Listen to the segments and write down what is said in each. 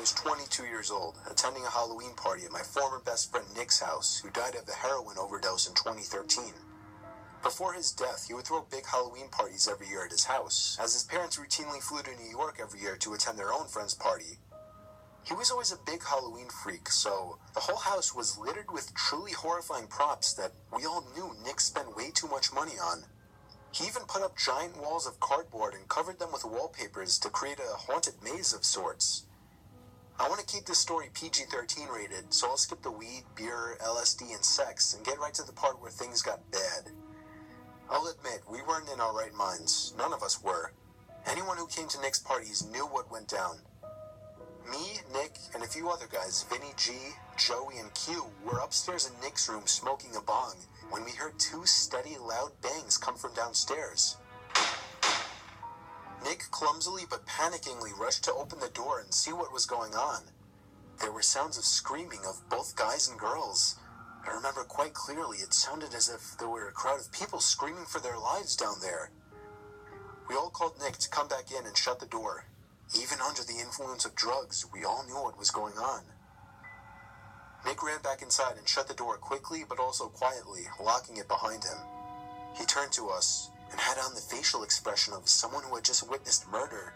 was 22 years old, attending a Halloween party at my former best friend Nick's house, who died of a heroin overdose in 2013. Before his death, he would throw big Halloween parties every year at his house, as his parents routinely flew to New York every year to attend their own friend's party. He was always a big Halloween freak, so the whole house was littered with truly horrifying props that we all knew Nick spent way too much money on. He even put up giant walls of cardboard and covered them with wallpapers to create a haunted maze of sorts. I want to keep this story PG-13 rated, so I'll skip the weed, beer, LSD, and sex and get right to the part where things got bad. I'll admit, we weren't in our right minds. None of us were. Anyone who came to Nick's parties knew what went down. Me, Nick, and a few other guys, Vinny G, Joey, and Q, were upstairs in Nick's room smoking a bong when we heard two steady, loud bangs come from downstairs. Nick clumsily but panickingly rushed to open the door and see what was going on. There were sounds of screaming of both guys and girls. I remember quite clearly it sounded as if there were a crowd of people screaming for their lives down there. We all called Nick to come back in and shut the door. Even under the influence of drugs, we all knew what was going on. Nick ran back inside and shut the door quickly but also quietly, locking it behind him. He turned to us and had on the facial expression of someone who had just witnessed murder.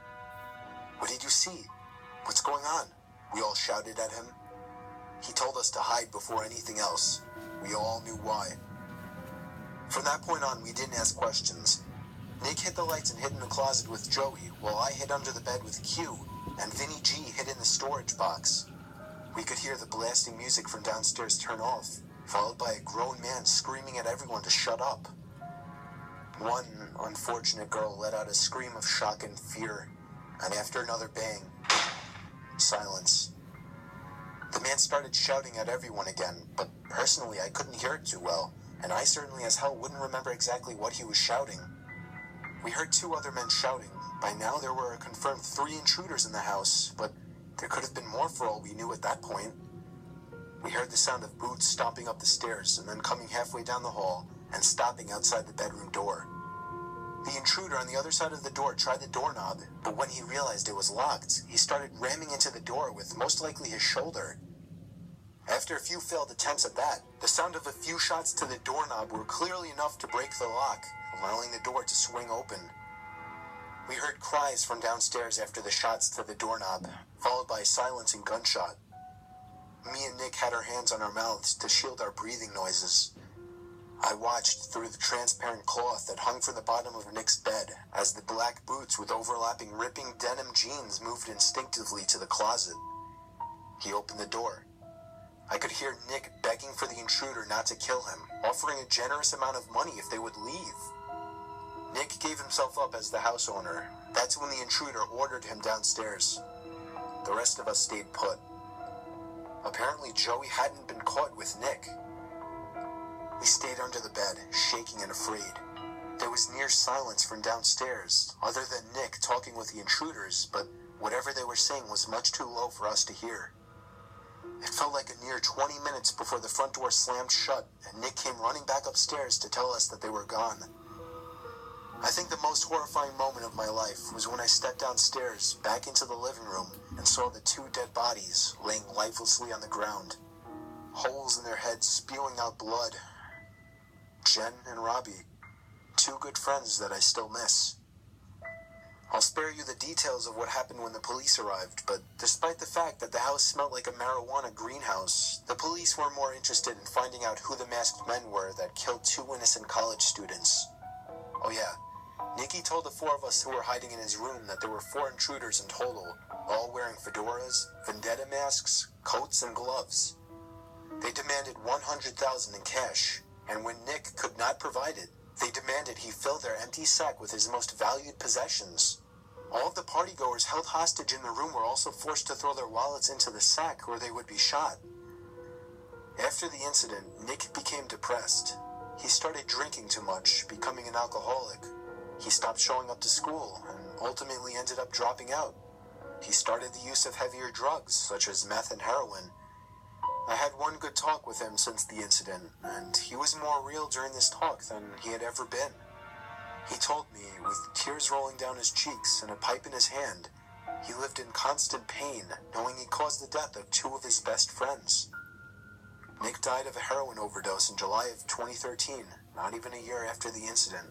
"What did you see? What's going on?" we all shouted at him. He told us to hide before anything else. We all knew why. From that point on, we didn't ask questions. Nick hid the lights and hid in the closet with Joey, while I hid under the bed with Q, and Vinny G hid in the storage box. We could hear the blasting music from downstairs turn off, followed by a grown man screaming at everyone to shut up. One unfortunate girl let out a scream of shock and fear, and after another bang, silence. The man started shouting at everyone again, but personally I couldn't hear it too well, and I certainly as hell wouldn't remember exactly what he was shouting. We heard two other men shouting. By now there were a confirmed 3 intruders in the house, but there could have been more for all we knew at that point. We heard the sound of boots stomping up the stairs and then coming halfway down the hall and stopping outside the bedroom door. The intruder on the other side of the door tried the doorknob, but when he realized it was locked, he started ramming into the door with most likely his shoulder. After a few failed attempts at that, the sound of a few shots to the doorknob were clearly enough to break the lock, allowing the door to swing open. We heard cries from downstairs after the shots to the doorknob, followed by a silencing gunshot. Me and Nick had our hands on our mouths to shield our breathing noises. I watched through the transparent cloth that hung from the bottom of Nick's bed as the black boots with overlapping ripping denim jeans moved instinctively to the closet. He opened the door. I could hear Nick begging for the intruder not to kill him, offering a generous amount of money if they would leave. Nick gave himself up as the house owner. That's when the intruder ordered him downstairs. The rest of us stayed put. Apparently Joey hadn't been caught with Nick. We stayed under the bed, shaking and afraid. There was near silence from downstairs, other than Nick talking with the intruders, but whatever they were saying was much too low for us to hear. It felt like a near 20 minutes before the front door slammed shut and Nick came running back upstairs to tell us that they were gone. I think the most horrifying moment of my life was when I stepped downstairs, back into the living room, and saw the 2 dead bodies laying lifelessly on the ground. Holes in their heads spewing out blood. Jen and Robbie, 2 good friends that I still miss. I'll spare you the details of what happened when the police arrived, but despite the fact that the house smelled like a marijuana greenhouse, the police were more interested in finding out who the masked men were that killed 2 innocent college students. Oh yeah, Nicky told the 4 of us who were hiding in his room that there were 4 intruders in total, all wearing fedoras, vendetta masks, coats, and gloves. They demanded $100,000 in cash, and when Nick could not provide it, they demanded he fill their empty sack with his most valued possessions. All of the partygoers held hostage in the room were also forced to throw their wallets into the sack or they would be shot. After the incident, Nick became depressed. He started drinking too much, becoming an alcoholic. He stopped showing up to school and ultimately ended up dropping out. He started the use of heavier drugs, such as meth and heroin. I had one good talk with him since the incident, and he was more real during this talk than he had ever been. He told me, with tears rolling down his cheeks and a pipe in his hand, He lived in constant pain, knowing he caused the death of two of his best friends. Nick died of a heroin overdose in July of 2013, not even a year after the incident.